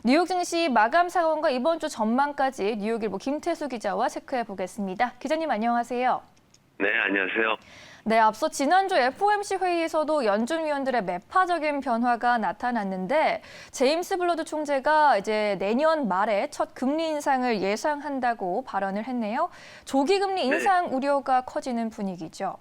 뉴욕 증시 마감 상황과 이번 주 전망까지 뉴욕일보 김태수 기자와 체크해 보겠습니다. 기자님 안녕하세요. 네, 안녕하세요. 네, 앞서 지난주 FOMC 회의에서도 연준 위원들의 매파적인 변화가 나타났는데 제임스 블러드 총재가 이제 내년 말에 첫 금리 인상을 예상한다고 발언을 했네요. 조기 금리 인상 우려가 커지는 분위기죠.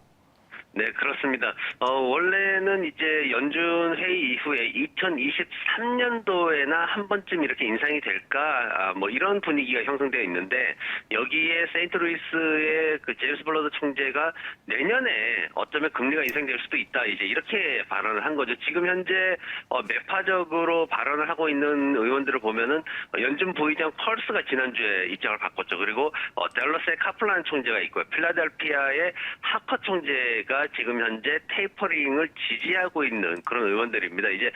네, 그렇습니다. 원래는 이제 연준 회의 이후에 2023년도에나 한 번쯤 이렇게 인상이 될까, 뭐 이런 분위기가 형성되어 있는데, 여기에 세인트루이스의 그 제임스 블러드 총재가 내년에 어쩌면 금리가 인상될 수도 있다, 이제 이렇게 발언을 한 거죠. 지금 현재 매파적으로 발언을 하고 있는 의원들을 보면은 연준 부의장 펄스가 지난주에 입장을 바꿨죠. 그리고 댈러스의 카플란 총재가 있고요. 필라델피아의 하커 총재가 지금 현재 테이퍼링을 지지하고 있는 그런 의원들입니다. 이제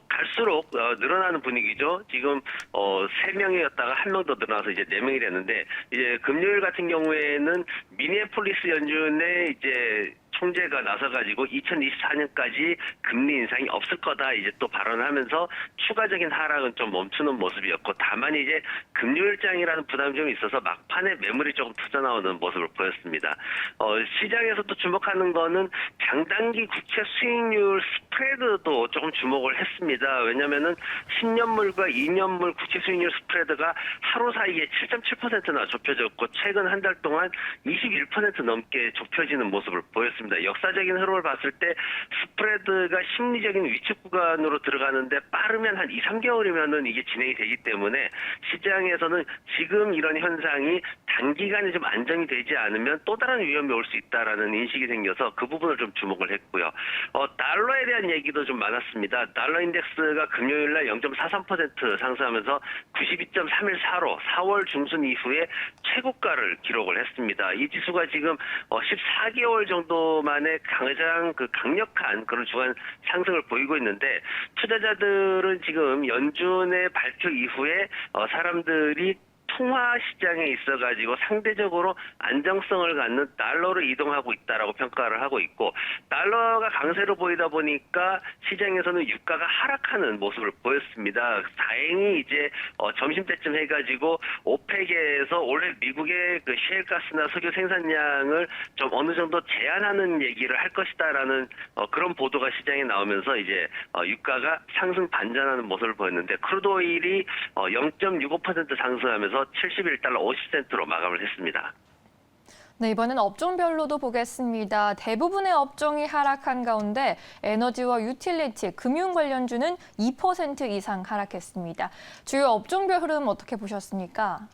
갈수록 늘어나는 분위기죠. 지금 3명이었다가 1명 더 늘어나서 이제 4명이 됐는데, 이제 금요일 같은 경우에는 미니애폴리스 연준의 이제 총재가 나서가지고 2024년까지 금리 인상이 없을 거다 이제 또 발언을 하면서 추가적인 하락은 좀 멈추는 모습이었고, 다만 이제 금요일장이라는 부담이 좀 있어서 막판에 매물이 조금 터져 나오는 모습을 보였습니다. 시장에서도 주목하는 거는 장단기 국채 수익률 스프레드도 조금 주목을 했습니다. 왜냐면은 10년물과 2년물 국채 수익률 스프레드가 하루 사이에 7.7%나 좁혀졌고, 최근 한 달 동안 21% 넘게 좁혀지는 모습을 보였습니다. 역사적인 흐름을 봤을 때 스프레드가 심리적인 위축 구간으로 들어가는데 빠르면 한 2, 3개월이면은 이게 진행이 되기 때문에 시장에서는 지금 이런 현상이 단기간에 좀 안정이 되지 않으면 또 다른 위험이 올 수 있다라는 인식이 생겨서 그 부분을 좀 주목을 했고요. 달러에 대한 얘기도 좀 많았습니다. 달러 인덱스가 금요일 날 0.43% 상승하면서 92.314로 4월 중순 이후에 최고가를 기록을 했습니다. 이 지수가 지금 14개월 정도 만에 가장 강력한 그런 주간 상승을 보이고 있는데, 투자자들은 지금 연준의 발표 이후에 사람들이 통화 시장에 있어가지고 상대적으로 안정성을 갖는 달러로 이동하고 있다라고 평가를 하고 있고, 달러가 강세로 보이다 보니까 시장에서는 유가가 하락하는 모습을 보였습니다. 다행히 이제 점심 때쯤 해가지고 오펙에서 올해 미국의 그 셰일가스나 석유 생산량을 좀 어느 정도 제한하는 얘기를 할 것이다라는 그런 보도가 시장에 나오면서 이제 유가가 상승 반전하는 모습을 보였는데, 크루드 오일이 0.65% 상승하면서 71달러 50센트로 마감을 했습니다. 네, 이번엔 업종별로도 보겠습니다. 대부분의 업종이 하락한 가운데 에너지와 유틸리티, 금융 관련주는 2% 이상 하락했습니다. 주요 업종별 흐름 어떻게 보셨습니까?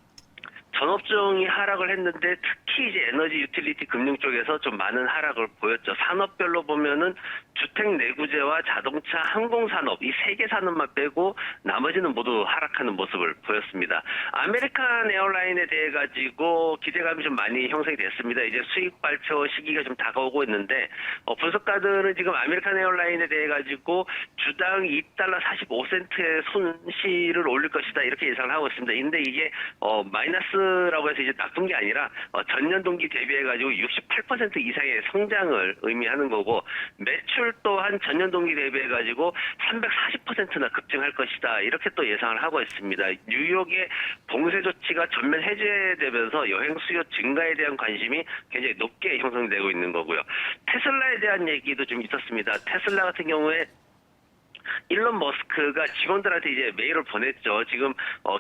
전 업종이 하락을 했는데 특히 이제 에너지, 유틸리티, 금융 쪽에서 좀 많은 하락을 보였죠. 산업별로 보면은 주택, 내구재와 자동차, 항공산업 이 3개 산업만 빼고 나머지는 모두 하락하는 모습을 보였습니다. 아메리칸 에어라인에 대해 가지고 기대감이 좀 많이 형성이 됐습니다. 이제 수익 발표 시기가 좀 다가오고 있는데, 분석가들은 지금 아메리칸 에어라인에 대해 가지고 주당 2달러 45센트의 손실을 올릴 것이다 이렇게 예상을 하고 있습니다. 근데 이게 마이너스라고 해서 이제 나쁜 게 아니라 전년 동기 대비해 가지고 68% 이상의 성장을 의미하는 거고, 매출 또한 전년 동기 대비해 가지고 340%나 급증할 것이다 이렇게 또 예상을 하고 있습니다. 뉴욕의 봉쇄 조치가 전면 해제되면서 여행 수요 증가에 대한 관심이 굉장히 높게 형성되고 있는 거고요. 테슬라에 대한 얘기도 좀 있었습니다. 테슬라 같은 경우에 일론 머스크가 직원들한테 이제 메일을 보냈죠. 지금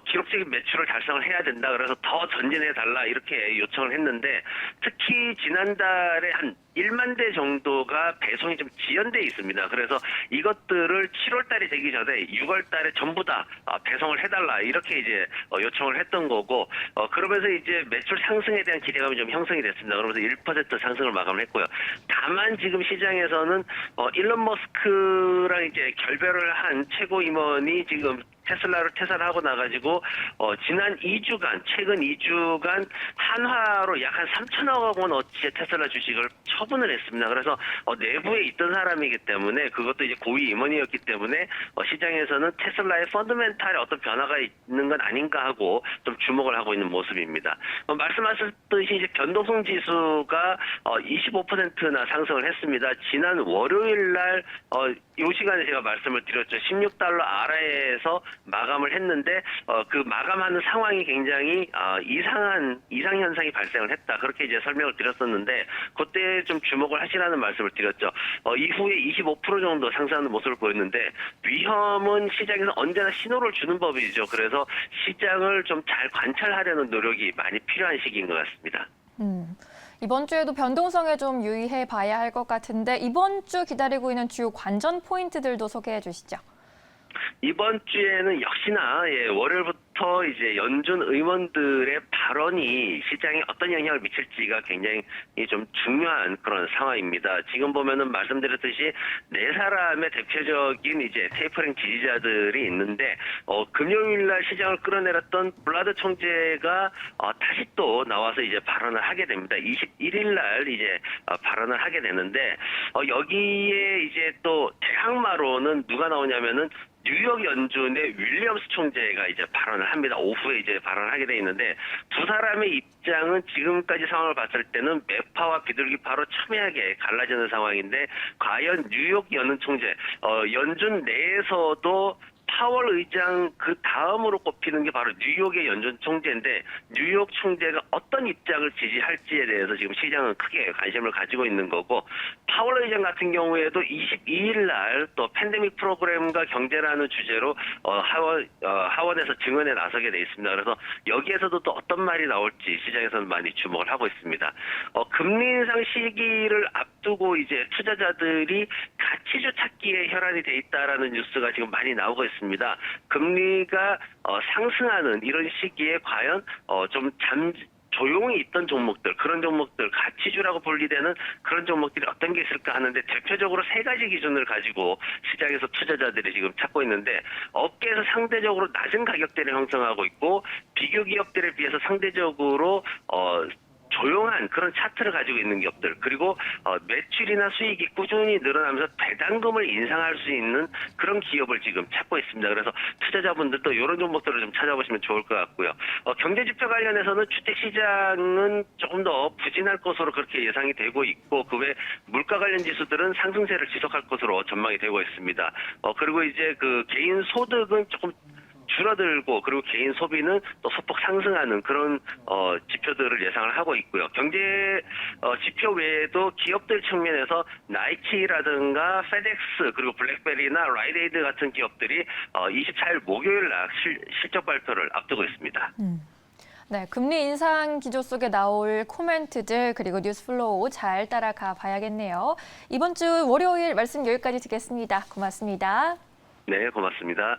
기록적인 매출을 달성을 해야 된다. 그래서 더 전진해달라 이렇게 요청을 했는데, 특히 지난달에 한 1만 대 정도가 배송이 좀 지연돼 있습니다. 그래서 이것들을 7월 달이 되기 전에 6월 달에 전부 다 배송을 해달라 이렇게 이제 요청을 했던 거고, 그러면서 이제 매출 상승에 대한 기대감이 좀 형성이 됐습니다. 그러면서 1% 상승을 마감을 했고요. 다만 지금 시장에서는 일론 머스크랑 이제 결별을 한 최고 임원이 지금 테슬라를 퇴사하고 나가지고 지난 2주간, 최근 2주간 한화로 약 한 3천억 원어치의 테슬라 주식을 처분을 했습니다. 그래서 내부에 있던 사람이기 때문에, 그것도 이제 고위 임원이었기 때문에 시장에서는 테슬라의 펀더멘탈에 어떤 변화가 있는 건 아닌가 하고 좀 주목을 하고 있는 모습입니다. 말씀하셨듯이 이제 변동성 지수가 25%나 상승을 했습니다. 지난 월요일 날 이 시간에 제가 말씀을 드렸죠. 16달러 아래에서 마감을 했는데 그 마감하는 상황이 굉장히 이상 현상이 발생을 했다. 그렇게 이제 설명을 드렸었는데 그때 좀 주목을 하시라는 말씀을 드렸죠. 이후에 25% 정도 상승하는 모습을 보였는데 위험은 시장에서 언제나 신호를 주는 법이죠. 그래서 시장을 좀 잘 관찰하려는 노력이 많이 필요한 시기인 것 같습니다. 이번 주에도 변동성에 좀 유의해 봐야 할 것 같은데 이번 주 기다리고 있는 주요 관전 포인트들도 소개해 주시죠. 이번 주에는 역시나 월요일부터 이제 연준 의원들의 발언이 시장에 어떤 영향을 미칠지가 굉장히 좀 중요한 그런 상황입니다. 지금 보면은 말씀드렸듯이 네 사람의 대표적인 이제 테이퍼링 지지자들이 있는데 금요일 날 시장을 끌어내렸던 블라드 총재가 다시 또 나와서 이제 발언을 하게 됩니다. 21일 날 이제 발언을 하게 되는데 여기에 이제 또 대항마로는 누가 나오냐면은 뉴욕 연준의 윌리엄스 총재가 이제 발언을 합니다. 오후에 이제 발언을 하게 돼 있는데 두 사람의 입장은 지금까지 상황을 봤을 때는 매파와 비둘기파로 첨예하게 갈라지는 상황인데 과연 뉴욕 연준 총재, 연준 내에서도 파월 의장 그 다음으로 꼽히는 게 바로 뉴욕의 연준 총재인데 뉴욕 총재가 어떤 입장을 지지할지에 대해서 지금 시장은 크게 관심을 가지고 있는 거고 파월 의장 같은 경우에도 22일 날 또 팬데믹 프로그램과 경제라는 주제로 하원에서 증언에 나서게 돼 있습니다. 그래서 여기에서도 또 어떤 말이 나올지 시장에서는 많이 주목을 하고 있습니다. 금리 인상 시기를 앞두고 이제 투자자들이 가치주 찾기에 혈안이 돼 있다라는 뉴스가 지금 많이 나오고 있습니다. 금리가 상승하는 이런 시기에 과연 좀 조용히 있던 종목들, 그런 종목들, 가치주라고 분리되는 그런 종목들이 어떤 게 있을까 하는데 대표적으로 세 가지 기준을 가지고 시장에서 투자자들이 지금 찾고 있는데 업계에서 상대적으로 낮은 가격대를 형성하고 있고 비교 기업들에 비해서 상대적으로 조용한 그런 차트를 가지고 있는 기업들 그리고 매출이나 수익이 꾸준히 늘어나면서 배당금을 인상할 수 있는 그런 기업을 지금 찾고 있습니다. 그래서 투자자분들도 이런 종목들을 좀 찾아보시면 좋을 것 같고요. 경제지표 관련해서는 주택시장은 조금 더 부진할 것으로 그렇게 예상이 되고 있고 그 외 물가 관련 지수들은 상승세를 지속할 것으로 전망이 되고 있습니다. 그리고 이제 그 개인 소득은 조금 줄어들고 그리고 개인 소비는 또 소폭 상승하는 그런 지표들을 예상을 하고 있고요. 경제 지표 외에도 기업들 측면에서 나이키라든가 페덱스 그리고 블랙베리나 라이드에이드 같은 기업들이 24일 목요일 날 실적 발표를 앞두고 있습니다. 네, 금리 인상 기조 속에 나올 코멘트들 그리고 뉴스플로우 잘 따라가 봐야겠네요. 이번 주 월요일 말씀 여기까지 듣겠습니다. 고맙습니다. 네, 고맙습니다.